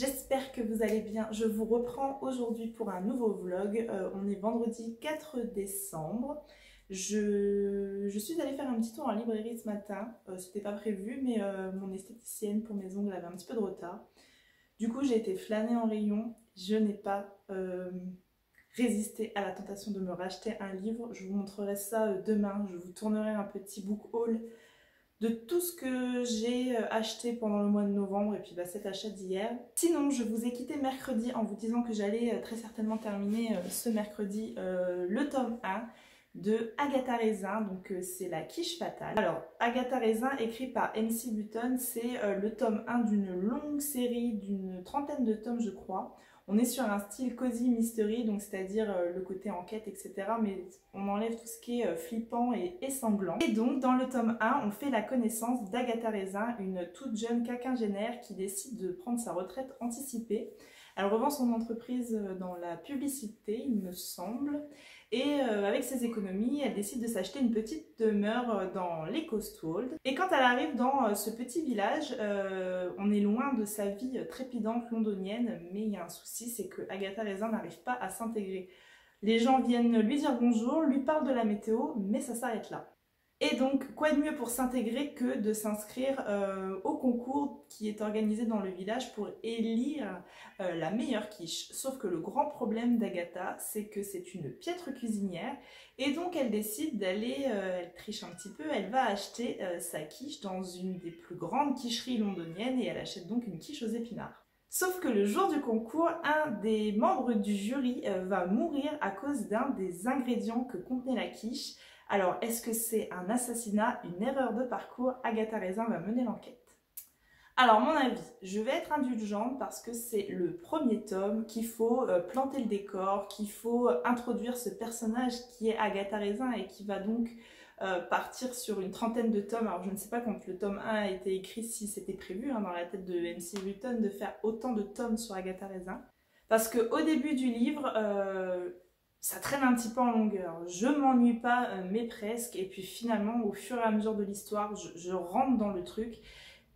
J'espère que vous allez bien. Je vous reprends aujourd'hui pour un nouveau vlog. On est vendredi 4 décembre. Je suis allée faire un petit tour en librairie ce matin. C'était pas prévu, mais mon esthéticienne pour mes ongles avait un petit peu de retard. Du coup, j'ai été flâner en rayon. Je n'ai pas résisté à la tentation de me racheter un livre. Je vous montrerai ça demain. Je vous tournerai un petit book haul de tout ce que j'ai acheté pendant le mois de novembre et puis cet achat d'hier. Sinon, je vous ai quitté mercredi en vous disant que j'allais très certainement terminer ce mercredi le tome 1 de Agatha Raisin, donc c'est La Quiche Fatale. Alors, Agatha Raisin, écrit par MC Button, c'est le tome 1 d'une longue série d'une trentaine de tomes, je crois. On est sur un style cozy mystery, donc c'est-à-dire le côté enquête, etc. Mais on enlève tout ce qui est flippant et sanglant. Et donc, dans le tome 1, on fait la connaissance d'Agatha Raisin, une toute jeune quinquagénaire qui décide de prendre sa retraite anticipée. Elle revend son entreprise dans la publicité, il me semble. Et avec ses économies, elle décide de s'acheter une petite demeure dans les Cotswolds. Et quand elle arrive dans ce petit village, on est loin de sa vie trépidante londonienne, mais il y a un souci, c'est que Agatha Raisin n'arrive pas à s'intégrer. Les gens viennent lui dire bonjour, lui parlent de la météo, mais ça s'arrête là. Et donc, quoi de mieux pour s'intégrer que de s'inscrire au concours qui est organisé dans le village pour élire la meilleure quiche. Sauf que le grand problème d'Agatha, c'est que c'est une piètre cuisinière et donc elle décide d'aller, elle triche un petit peu, elle va acheter sa quiche dans une des plus grandes quicheries londoniennes et elle achète donc une quiche aux épinards. Sauf que le jour du concours, un des membres du jury va mourir à cause d'un des ingrédients que contenait la quiche. Alors, est-ce que c'est un assassinat, une erreur de parcours? Agatha Raisin va mener l'enquête. Alors, mon avis, je vais être indulgente parce que c'est le premier tome, qu'il faut planter le décor, qu'il faut introduire ce personnage qui est Agatha Raisin et qui va donc partir sur une trentaine de tomes. Alors, je ne sais pas quand le tome 1 a été écrit si c'était prévu dans la tête de MC Button de faire autant de tomes sur Agatha Raisin. Parce qu'au début du livre, ça traîne un petit peu en longueur. Je m'ennuie pas, mais presque. Et puis finalement, au fur et à mesure de l'histoire, je rentre dans le truc.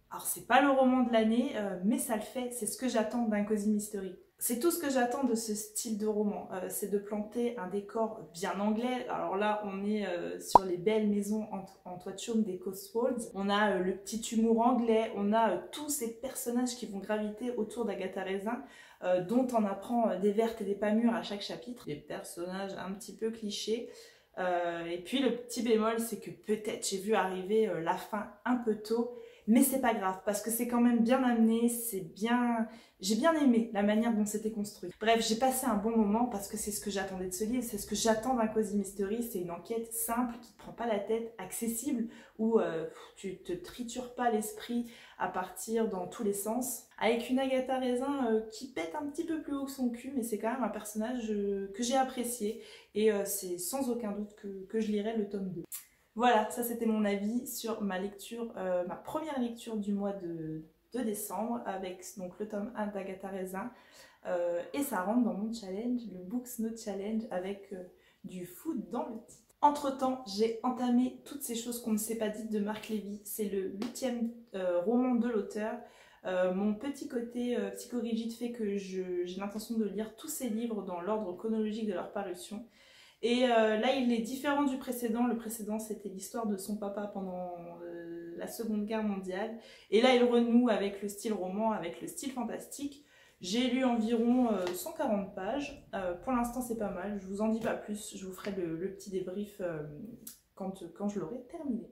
Alors, c'est pas le roman de l'année, mais ça le fait. C'est ce que j'attends d'un cozy mystery. C'est tout ce que j'attends de ce style de roman. C'est de planter un décor bien anglais. Alors là, on est sur les belles maisons en toit de chaume des Cotswolds. On a le petit humour anglais. On a tous ces personnages qui vont graviter autour d'Agatha Raisin. Dont on apprend des vertes et des pas mûres à chaque chapitre. Des personnages un petit peu clichés. Et puis le petit bémol, c'est que peut-être j'ai vu arriver la fin un peu tôt. Mais c'est pas grave, parce que c'est quand même bien amené, c'est bien... J'ai bien aimé la manière dont c'était construit. Bref, j'ai passé un bon moment parce que c'est ce que j'attendais de ce livre, c'est ce que j'attends d'un cozy mystery, c'est une enquête simple, qui te prend pas la tête, accessible, où tu te tritures pas l'esprit à partir dans tous les sens. Avec une Agatha Raisin qui pète un petit peu plus haut que son cul, mais c'est quand même un personnage que j'ai apprécié, et c'est sans aucun doute que je lirai le tome 2. Voilà, ça c'était mon avis sur ma lecture, ma première lecture du mois de décembre avec donc le tome 1 d'Agatha Raisin et ça rentre dans mon challenge, le Books No Challenge avec du food dans le titre. Entre temps, j'ai entamé toutes ces choses qu'on ne s'est pas dites de Marc Lévy, c'est le 8e roman de l'auteur. Mon petit côté psychorigide fait que j'ai l'intention de lire tous ces livres dans l'ordre chronologique de leur parution. Et là, il est différent du précédent. Le précédent, c'était l'histoire de son papa pendant la Seconde Guerre mondiale. Et là, il renoue avec le style roman, avec le style fantastique. J'ai lu environ 140 pages. Pour l'instant, c'est pas mal. Je vous en dis pas plus. Je vous ferai le petit débrief quand je l'aurai terminé.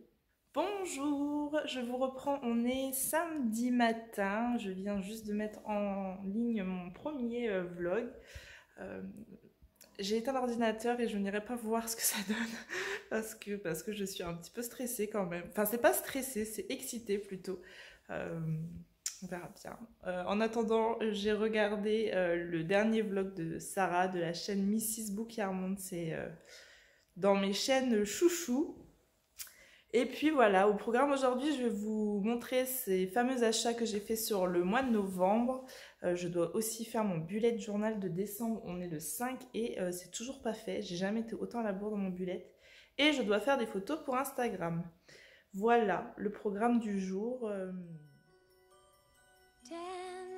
Bonjour, je vous reprends. On est samedi matin. Je viens juste de mettre en ligne mon premier vlog. J'ai éteint l'ordinateur et je n'irai pas voir ce que ça donne parce que je suis un petit peu stressée quand même. Enfin, c'est pas stressée, c'est excitée plutôt. On verra bien. En attendant, j'ai regardé le dernier vlog de Sarah de la chaîne Mrs Book Yarmouth. C'est dans mes chaînes chouchou. Et puis voilà, au programme aujourd'hui, je vais vous montrer ces fameux achats que j'ai fait sur le mois de novembre. Je dois aussi faire mon bullet journal de décembre, on est le 5 et c'est toujours pas fait. J'ai jamais été autant à la bourre dans mon bullet. Et je dois faire des photos pour Instagram. Voilà le programme du jour.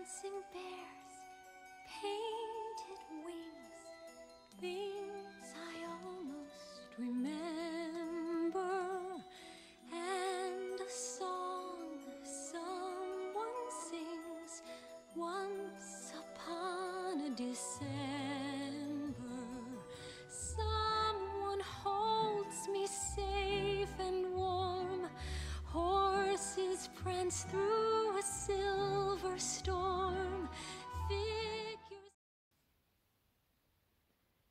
dancing bears, painted wings, things I almost remember, and a song someone sings once upon a December. Someone holds me safe and warm, horses prance through a silver storm, figures...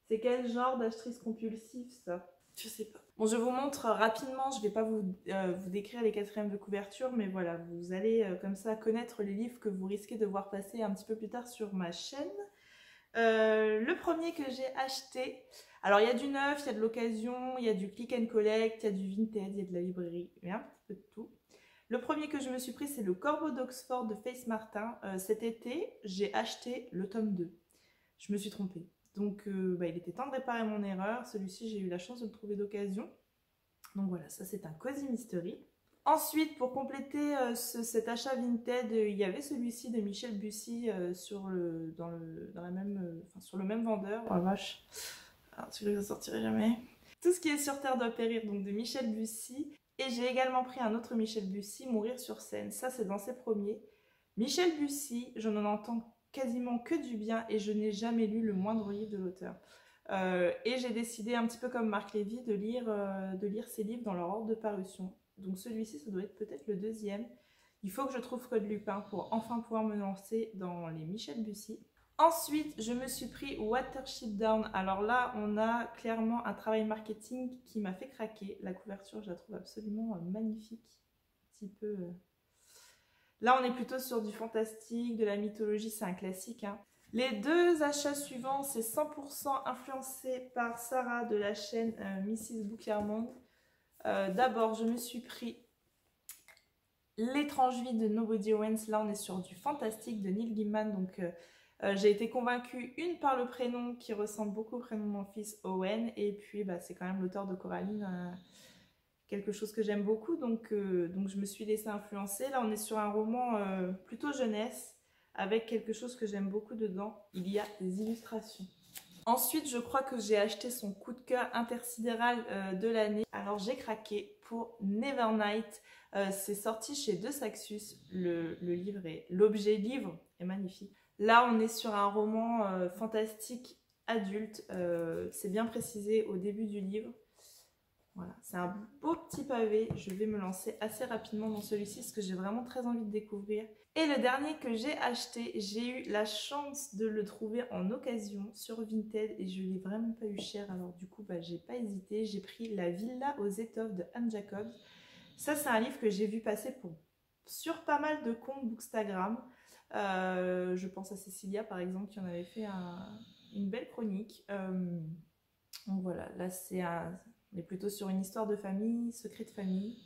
C'est quel genre d'achetrice compulsive ça? Je sais pas. Bon, je vous montre rapidement, je vais pas vous décrire les quatrièmes de couverture, mais voilà, vous allez comme ça connaître les livres que vous risquez de voir passer un petit peu plus tard sur ma chaîne. Le premier que j'ai acheté, alors il y a du neuf, il y a de l'occasion, il y a du click and collect, il y a du vintage, il y a de la librairie, il y a un petit peu de tout. Le premier que je me suis pris, c'est le Corbeau d'Oxford de Faith Martin. Cet été, j'ai acheté le tome 2. Je me suis trompée. Donc il était temps de réparer mon erreur. Celui-ci, j'ai eu la chance de le trouver d'occasion. Donc voilà, ça c'est un Cozy Mystery. Ensuite, pour compléter cet achat Vinted, il y avait celui-ci de Michel Bussy sur le même vendeur. Oh la vache, alors celui-là ça sortirait jamais. Tout ce qui est sur Terre doit périr, donc de Michel Bussy. Et j'ai également pris un autre Michel Bussy, Mourir sur scène. Ça c'est dans ses premiers. Michel Bussy, je n'en entends quasiment que du bien et je n'ai jamais lu le moindre livre de l'auteur. Et j'ai décidé, un petit peu comme Marc Lévy, de lire ses livres dans leur ordre de parution. Donc celui-ci, ça doit être peut-être le deuxième. Il faut que je trouve Code Lupin pour enfin pouvoir me lancer dans les Michel Bussy. Ensuite, je me suis pris Watership Down. Alors là, on a clairement un travail marketing qui m'a fait craquer. La couverture, je la trouve absolument magnifique. Un petit peu... Là, on est plutôt sur du fantastique, de la mythologie, c'est un classique. Hein. Les deux achats suivants, c'est 100% influencé par Sarah de la chaîne Mrs. Bookiermonde. D'abord, je me suis pris L'étrange vie de Nobody Owens. Là, on est sur du fantastique de Neil Gaiman. Donc, j'ai été convaincue, une, par le prénom qui ressemble beaucoup au prénom de mon fils Owen. Et puis, c'est quand même l'auteur de Coraline, quelque chose que j'aime beaucoup. Donc, je me suis laissée influencer. Là, on est sur un roman plutôt jeunesse, avec quelque chose que j'aime beaucoup dedans. Il y a des illustrations. Ensuite, je crois que j'ai acheté son coup de cœur intersidéral de l'année. Alors, j'ai craqué pour Nevernight. C'est sorti chez De Saxus. L'objet livre est magnifique. Là, on est sur un roman fantastique adulte. C'est bien précisé au début du livre. Voilà, c'est un beau petit pavé. Je vais me lancer assez rapidement dans celui-ci parce que j'ai vraiment très envie de découvrir. Et le dernier que j'ai acheté, j'ai eu la chance de le trouver en occasion sur Vinted et je ne l'ai vraiment pas eu cher. Alors du coup, j'ai pas hésité. J'ai pris La Villa aux étoffes de Anne Jacobs. Ça, c'est un livre que j'ai vu passer sur pas mal de comptes Bookstagram. Je pense à Cécilia par exemple qui en avait fait une belle chronique. Donc voilà, là on est plutôt sur une histoire de famille, secret de famille.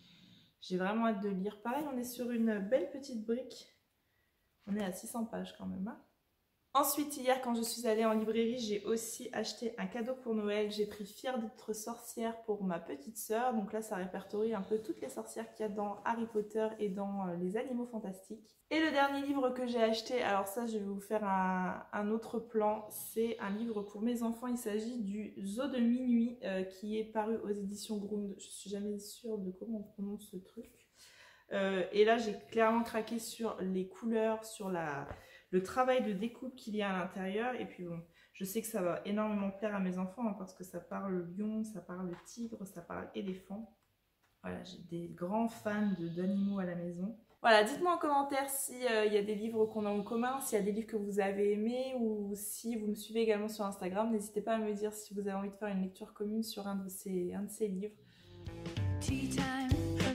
J'ai vraiment hâte de lire. Pareil, on est sur une belle petite brique. On est à 600 pages quand même. Hein. Ensuite, hier, quand je suis allée en librairie, j'ai aussi acheté un cadeau pour Noël. J'ai pris Fière d'être sorcière pour ma petite sœur. Donc là, ça répertorie un peu toutes les sorcières qu'il y a dans Harry Potter et dans les animaux fantastiques. Et le dernier livre que j'ai acheté, alors ça, je vais vous faire un autre plan. C'est un livre pour mes enfants. Il s'agit du Zoo de minuit qui est paru aux éditions Grund. Je suis jamais sûre de comment on prononce ce truc. Et là, j'ai clairement craqué sur les couleurs, sur le travail de découpe qu'il y a à l'intérieur. Et puis bon, je sais que ça va énormément plaire à mes enfants hein, parce que ça parle lion, ça parle tigre, ça parle éléphant. Voilà, j'ai des grands fans d'animaux à la maison. Voilà, dites-moi en commentaire s'il y a des livres qu'on a en commun, s'il y a des livres que vous avez aimés ou si vous me suivez également sur Instagram. N'hésitez pas à me dire si vous avez envie de faire une lecture commune sur un de ces livres. Tea time,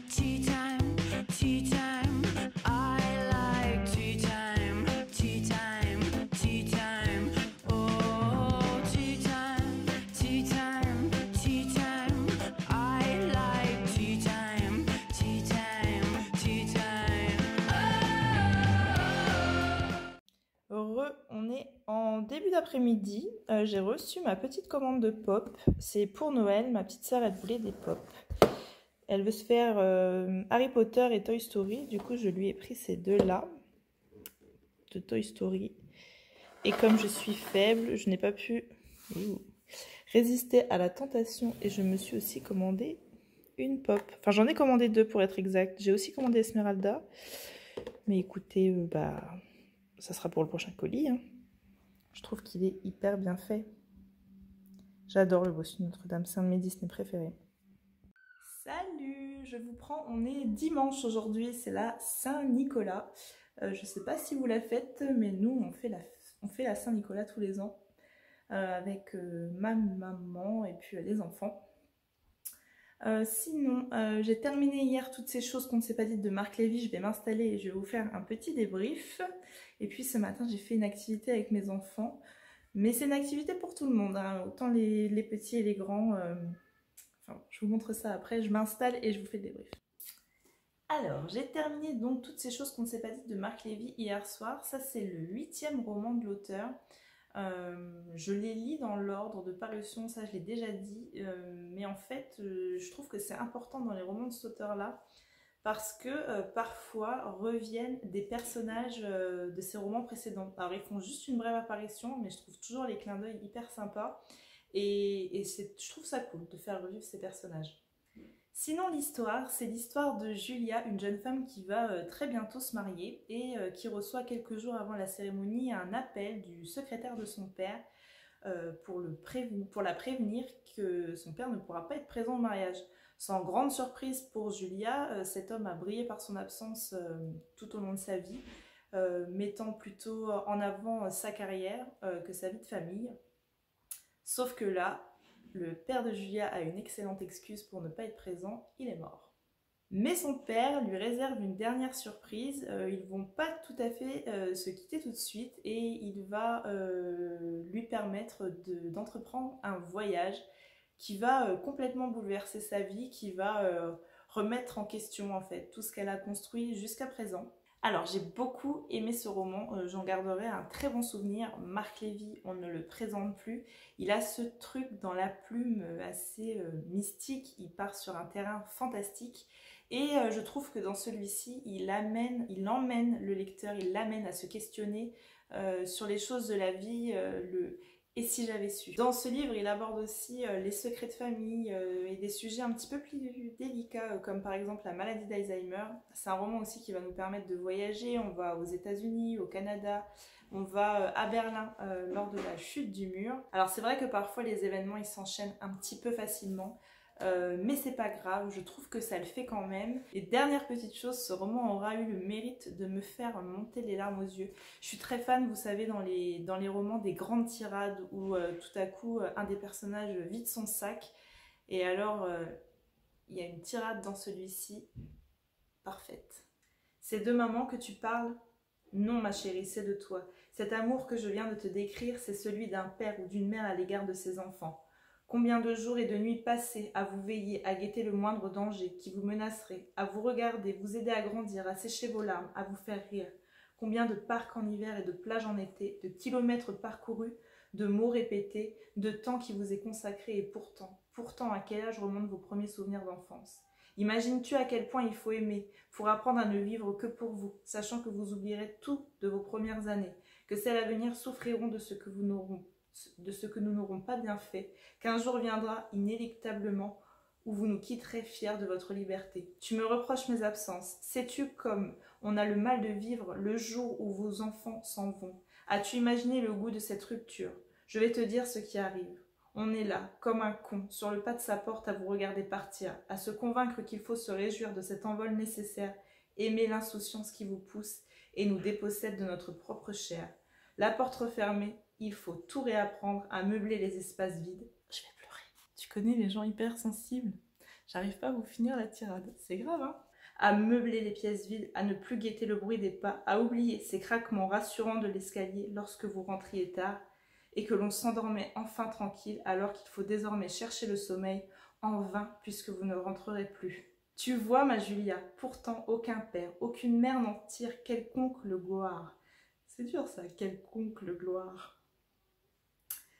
tea time, tea time. I like tea time, tea time, tea time. Oh, tea time, tea time, tea time. I like tea time, tea time, tea time. On est en début d'après-midi. J'ai reçu ma petite commande de pop. C'est pour Noël. Ma petite sœur, elle voulait des pop. Elle veut se faire Harry Potter et Toy Story. Du coup, je lui ai pris ces deux-là. de Toy Story. Et comme je suis faible, je n'ai pas pu résister à la tentation et je me suis aussi commandé une pop. Enfin, j'en ai commandé 2 pour être exact. J'ai aussi commandé Esmeralda. Mais écoutez, ça sera pour le prochain colis. Hein. Je trouve qu'il est hyper bien fait. J'adore le bossu de Notre-Dame, c'est un de mes Disney préférés. Salut, je vous prends, on est dimanche aujourd'hui, c'est la Saint-Nicolas. Je ne sais pas si vous la faites, mais nous on fait la Saint-Nicolas tous les ans avec ma maman et puis les enfants. Sinon, j'ai terminé hier toutes ces choses qu'on ne s'est pas dites de Marc Lévy. Je vais m'installer et je vais vous faire un petit débrief. Et puis ce matin, j'ai fait une activité avec mes enfants. Mais c'est une activité pour tout le monde, hein. Autant les petits et les grands. Enfin, je vous montre ça après. Je m'installe et je vous fais le débrief. Alors, j'ai terminé donc toutes ces choses qu'on ne s'est pas dites de Marc Lévy hier soir. Ça, c'est le 8e roman de l'auteur. Je les lis dans l'ordre de parution, ça je l'ai déjà dit, mais en fait je trouve que c'est important dans les romans de cet auteur-là parce que parfois reviennent des personnages de ses romans précédents. Alors ils font juste une brève apparition, mais je trouve toujours les clins d'œil hyper sympas et je trouve ça cool de faire revivre ces personnages. Sinon l'histoire, c'est l'histoire de Julia, une jeune femme qui va très bientôt se marier et qui reçoit quelques jours avant la cérémonie un appel du secrétaire de son père pour la prévenir que son père ne pourra pas être présent au mariage. Sans grande surprise pour Julia, cet homme a brillé par son absence tout au long de sa vie, mettant plutôt en avant sa carrière que sa vie de famille. Sauf que là, le père de Julia a une excellente excuse pour ne pas être présent, il est mort. Mais son père lui réserve une dernière surprise, ils ne vont pas tout à fait se quitter tout de suite et il va lui permettre d'entreprendre un voyage qui va complètement bouleverser sa vie, qui va remettre en question en fait tout ce qu'elle a construit jusqu'à présent. Alors j'ai beaucoup aimé ce roman, j'en garderai un très bon souvenir. Marc Lévy, on ne le présente plus. Il a ce truc dans la plume assez mystique, il part sur un terrain fantastique. Et je trouve que dans celui-ci, il emmène le lecteur, il l'amène à se questionner sur les choses de la vie, et si j'avais su. Dans ce livre, il aborde aussi les secrets de famille et des sujets un petit peu plus délicats, comme par exemple la maladie d'Alzheimer. C'est un roman aussi qui va nous permettre de voyager. On va aux États-Unis, au Canada, on va à Berlin lors de la chute du mur. Alors c'est vrai que parfois les événements ils s'enchaînent un petit peu facilement. Mais c'est pas grave, je trouve que ça le fait quand même. Et dernière petite chose, ce roman aura eu le mérite de me faire monter les larmes aux yeux. Je suis très fan, vous savez, dans les romans des grandes tirades où tout à coup un des personnages vide son sac. Et alors, il y a une tirade dans celui-ci, parfaite. C'est de maman que tu parles? Non ma chérie, c'est de toi. Cet amour que je viens de te décrire, c'est celui d'un père ou d'une mère à l'égard de ses enfants. Combien de jours et de nuits passés à vous veiller, à guetter le moindre danger qui vous menacerait, à vous regarder, vous aider à grandir, à sécher vos larmes, à vous faire rire. Combien de parcs en hiver et de plages en été, de kilomètres parcourus, de mots répétés, de temps qui vous est consacré et pourtant à quel âge remontent vos premiers souvenirs d'enfance? Imagines-tu à quel point il faut aimer pour apprendre à ne vivre que pour vous, sachant que vous oublierez tout de vos premières années, que celles à venir souffriront de ce que nous n'aurons pas bien fait, qu'un jour viendra inéluctablement où vous nous quitterez fiers de votre liberté. Tu me reproches mes absences. Sais-tu comme on a le mal de vivre le jour où vos enfants s'en vont? As-tu imaginé le goût de cette rupture? Je vais te dire ce qui arrive. On est là, comme un con, sur le pas de sa porte à vous regarder partir, à se convaincre qu'il faut se réjouir de cet envol nécessaire, aimer l'insouciance qui vous pousse et nous dépossède de notre propre chair. La porte refermée, il faut tout réapprendre à meubler les espaces vides. Je vais pleurer. Tu connais les gens hyper sensibles. J'arrive pas à vous finir la tirade. C'est grave, hein? À meubler les pièces vides, à ne plus guetter le bruit des pas, à oublier ces craquements rassurants de l'escalier lorsque vous rentriez tard et que l'on s'endormait enfin tranquille alors qu'il faut désormais chercher le sommeil en vain puisque vous ne rentrerez plus. Tu vois, ma Julia, pourtant aucun père, aucune mère n'en tire quelconque le gloire. C'est dur ça, quelconque le gloire.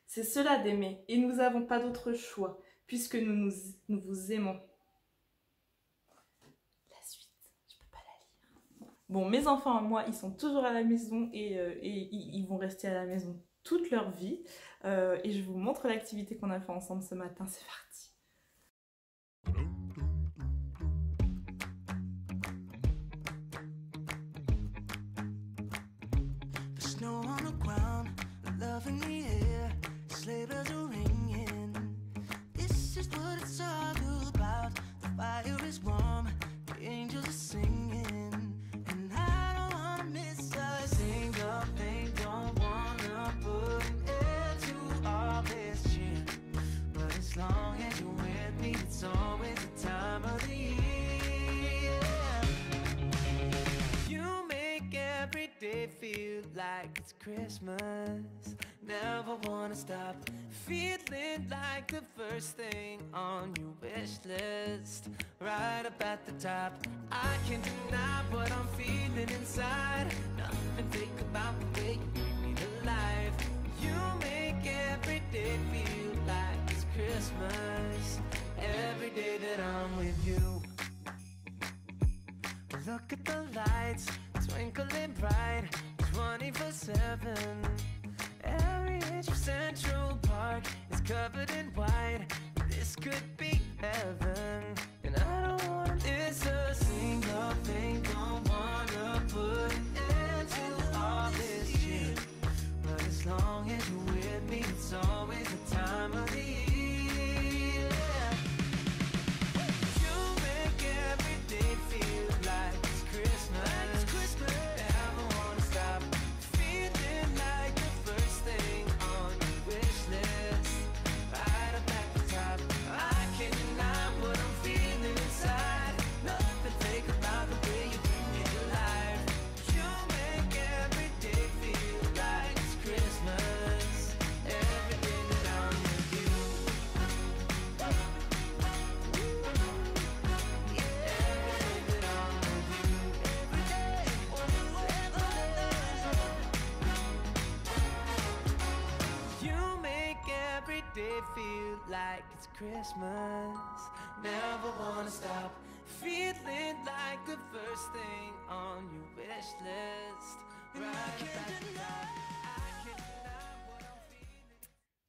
C'est cela d'aimer, et nous n'avons pas d'autre choix, puisque nous vous aimons. La suite, je peux pas la lire. Bon, mes enfants, moi, ils sont toujours à la maison et ils vont rester à la maison toute leur vie. Et je vous montre l'activité qu'on a fait ensemble ce matin. C'est parti. Snow on the ground, love in the air, sleigh bells are ringing. This is what it's all about. The fire is warm, the angels are singing, and I don't wanna miss a single thing. Don't wanna put an end to all this cheer, but as long as you're with me, it's always the time of the year. You make every day feel like it's Christmas. Never wanna stop feeling like the first thing on your wish list. Right up at the top, I can't deny what I'm feeling inside. Nothing fake about the way you bring me to life. You make every day feel like it's Christmas. Every day that I'm with you. Look at the lights, twinkling bright, 24/7. Every inch of Central Park is covered in white. This could be heaven, and I don't wanna miss a single thing. Don't wanna put an end to all this cheer, but as long as you're with me, it's always the time of the year. You make every day feel like it's Christmas. Never wanna stop feeling like the first thing on your wish list. Right up at the top, I can't deny what I'm feeling inside. Nothing fake about the way you bring me to life. You make every day feel like it's Christmas. Every day that I'm with you. You make every day feel like it's Christmas. Never wanna stop feeling like the first thing on your wish list. Right at the top, I can't deny what I'm feeling.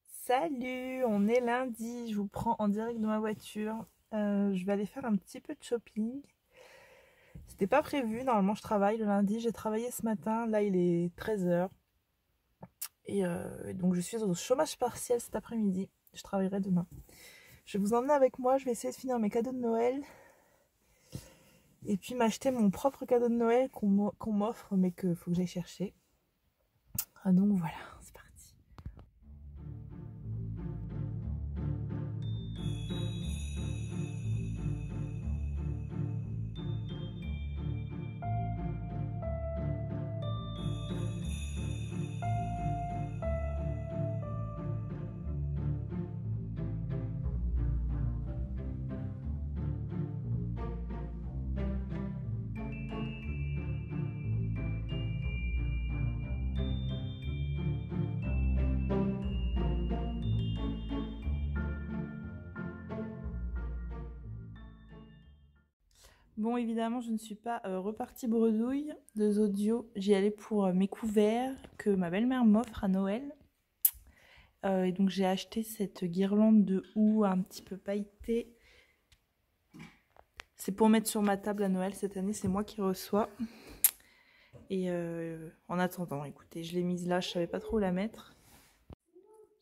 Salut, on est lundi, je vous prends en direct de ma voiture. Je vais aller faire un petit peu de shopping. C'était pas prévu, normalement je travaille le lundi, j'ai travaillé ce matin, là il est 13h. Et donc je suis au chômage partiel cet après-midi, je travaillerai demain. Je vais vous emmener avec moi, je vais essayer de finir mes cadeaux de Noël. Et puis m'acheter mon propre cadeau de Noël qu'on m'offre mais qu'il faut que j'aille chercher. Donc voilà, c'est parti. Bon, évidemment, je ne suis pas repartie bredouille de Zodio. J'y allais pour mes couverts que ma belle-mère m'offre à Noël. Et donc, j'ai acheté cette guirlande de houx un petit peu pailletée. C'est pour mettre sur ma table à Noël cette année, c'est moi qui reçois. Et en attendant, écoutez, je l'ai mise là, je savais pas trop où la mettre.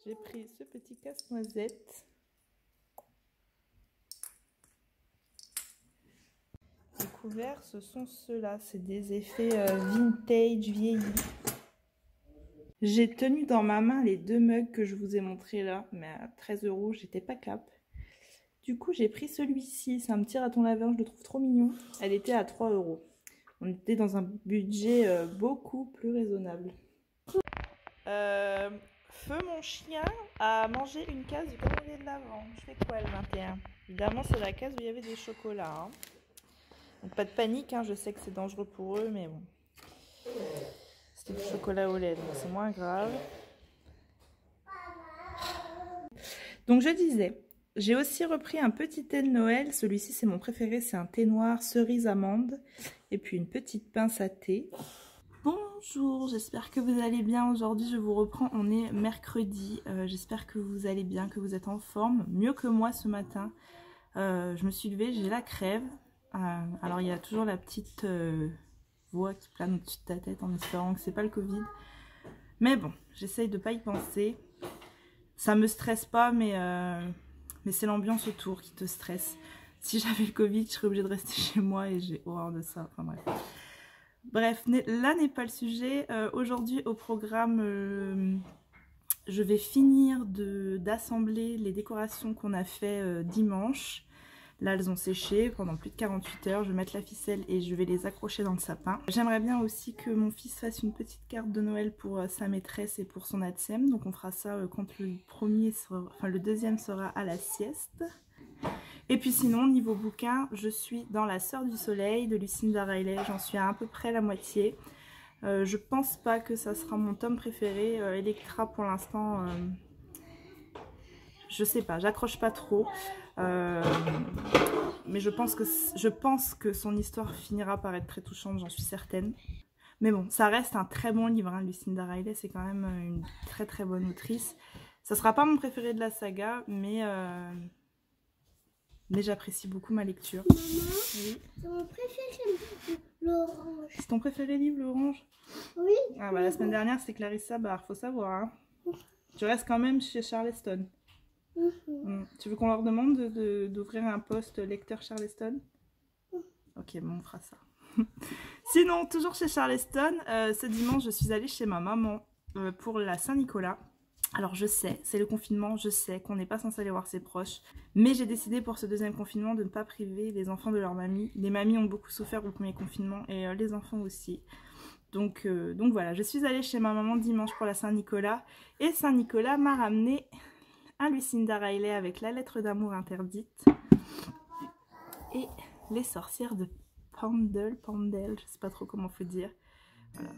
J'ai pris ce petit casse-noisette. Les couverts, ce sont ceux-là, c'est des effets vintage vieillis. J'ai tenu dans ma main les deux mugs que je vous ai montrés là, mais à 13 €, j'étais pas cap. Du coup, j'ai pris celui-ci, c'est un petit raton laveur, je le trouve trop mignon. Elle était à 3 €. On était dans un budget beaucoup plus raisonnable. Feu, mon chien, a mangé une case du calendrier de l'Avent. Je fais quoi le 21? Évidemment, c'est la case où il y avait des chocolats. Hein. Donc pas de panique, hein, je sais que c'est dangereux pour eux, mais bon. C'était du chocolat au lait, donc c'est moins grave. Donc je disais, j'ai aussi repris un petit thé de Noël. Celui-ci, c'est mon préféré, c'est un thé noir cerise amande. et puis une petite pince à thé. Bonjour, j'espère que vous allez bien. Aujourd'hui je vous reprends, on est mercredi. J'espère que vous allez bien, que vous êtes en forme, mieux que moi ce matin. Je me suis levée, j'ai la crève. Alors il y a toujours la petite voix qui plane au-dessus de ta tête en espérant que c'est pas le Covid. Mais bon, j'essaye de pas y penser. Ça me stresse pas, mais c'est l'ambiance autour qui te stresse. Si j'avais le Covid, je serais obligée de rester chez moi et j'ai horreur de ça. Enfin bref. Bref, là n'est pas le sujet. Aujourd'hui au programme, je vais finir d'assembler les décorations qu'on a fait dimanche. Là elles ont séché pendant plus de 48 heures. Je vais mettre la ficelle et je vais les accrocher dans le sapin. J'aimerais bien aussi que mon fils fasse une petite carte de Noël pour sa maîtresse et pour son ATSEM. Donc on fera ça quand le deuxième sera à la sieste. Et puis sinon, niveau bouquin, je suis dans La Sœur du Soleil de Lucinda Riley. J'en suis à peu près la moitié. Je pense pas que ça sera mon tome préféré. Electra pour l'instant, je sais pas, j'accroche pas trop. Mais je pense que son histoire finira par être très touchante, j'en suis certaine. Mais bon, ça reste un très bon livre, hein. Lucinda Riley, c'est quand même une très très bonne autrice. Ça sera pas mon préféré de la saga, mais j'apprécie beaucoup ma lecture. Maman, oui. c'est mon préféré, l'orange. C'est ton préféré livre, l'orange? Oui. Ah bah la semaine dernière c'était Clarissa Barr, faut savoir. Hein. Tu restes quand même chez Charleston. Tu veux qu'on leur demande d'ouvrir un poste lecteur Charleston? Ok, bon on fera ça. Sinon, toujours chez Charleston, ce dimanche je suis allée chez ma maman pour la Saint-Nicolas. Alors je sais, c'est le confinement, je sais qu'on n'est pas censé aller voir ses proches, mais j'ai décidé pour ce deuxième confinement de ne pas priver les enfants de leur mamie. Les mamies ont beaucoup souffert au premier confinement et les enfants aussi. Donc voilà, je suis allée chez ma maman dimanche pour la Saint-Nicolas et Saint-Nicolas m'a ramené un Lucinda Riley avec La lettre d'amour interdite et Les sorcières de Pendle, je sais pas trop comment faut dire. Voilà.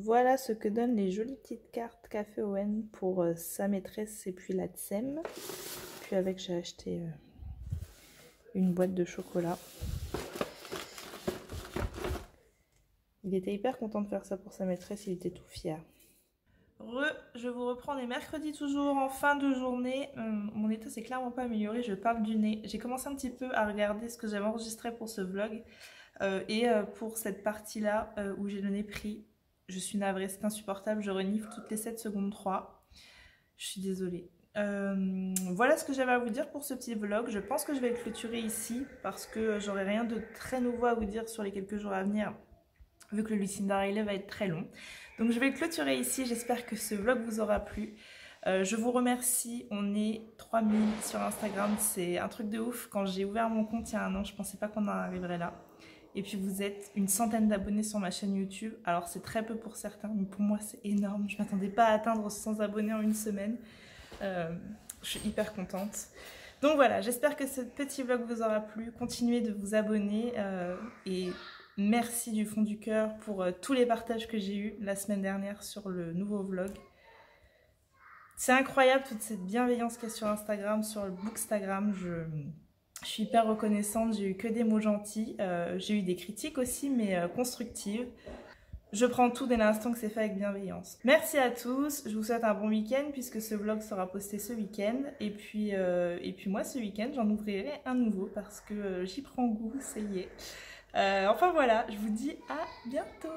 Voilà ce que donnent les jolies petites cartes qu'a fait Owen pour sa maîtresse et puis la TSEM. Puis avec j'ai acheté une boîte de chocolat. Il était hyper content de faire ça pour sa maîtresse, il était tout fier. Je vous reprends les mercredis toujours en fin de journée. Mon état s'est clairement pas amélioré, je parle du nez. J'ai commencé un petit peu à regarder ce que j'avais enregistré pour ce vlog. Pour cette partie là où j'ai le nez pris. Je suis navrée, c'est insupportable, je renifle toutes les 7 secondes 3. Je suis désolée. Voilà ce que j'avais à vous dire pour ce petit vlog. Je pense que je vais le clôturer ici parce que j'aurai rien de très nouveau à vous dire sur les quelques jours à venir, vu que le Lucinda Riley va être très long. Donc je vais le clôturer ici, j'espère que ce vlog vous aura plu. Je vous remercie, on est 3000 sur Instagram, c'est un truc de ouf. Quand j'ai ouvert mon compte il y a un an, je pensais pas qu'on en arriverait là. Et puis vous êtes une centaine d'abonnés sur ma chaîne YouTube. Alors c'est très peu pour certains, mais pour moi c'est énorme. Je ne m'attendais pas à atteindre 100 abonnés en une semaine. Je suis hyper contente. Donc voilà, j'espère que ce petit vlog vous aura plu. Continuez de vous abonner et merci du fond du cœur pour tous les partages que j'ai eus la semaine dernière sur le nouveau vlog. C'est incroyable toute cette bienveillance qu'il y a sur Instagram, sur le Bookstagram. Je suis hyper reconnaissante, j'ai eu que des mots gentils, j'ai eu des critiques aussi, mais constructives. Je prends tout dès l'instant que c'est fait avec bienveillance. Merci à tous, je vous souhaite un bon week-end puisque ce vlog sera posté ce week-end. Et puis moi ce week-end j'en ouvrirai un nouveau parce que j'y prends goût, ça y est. Enfin voilà, je vous dis à bientôt.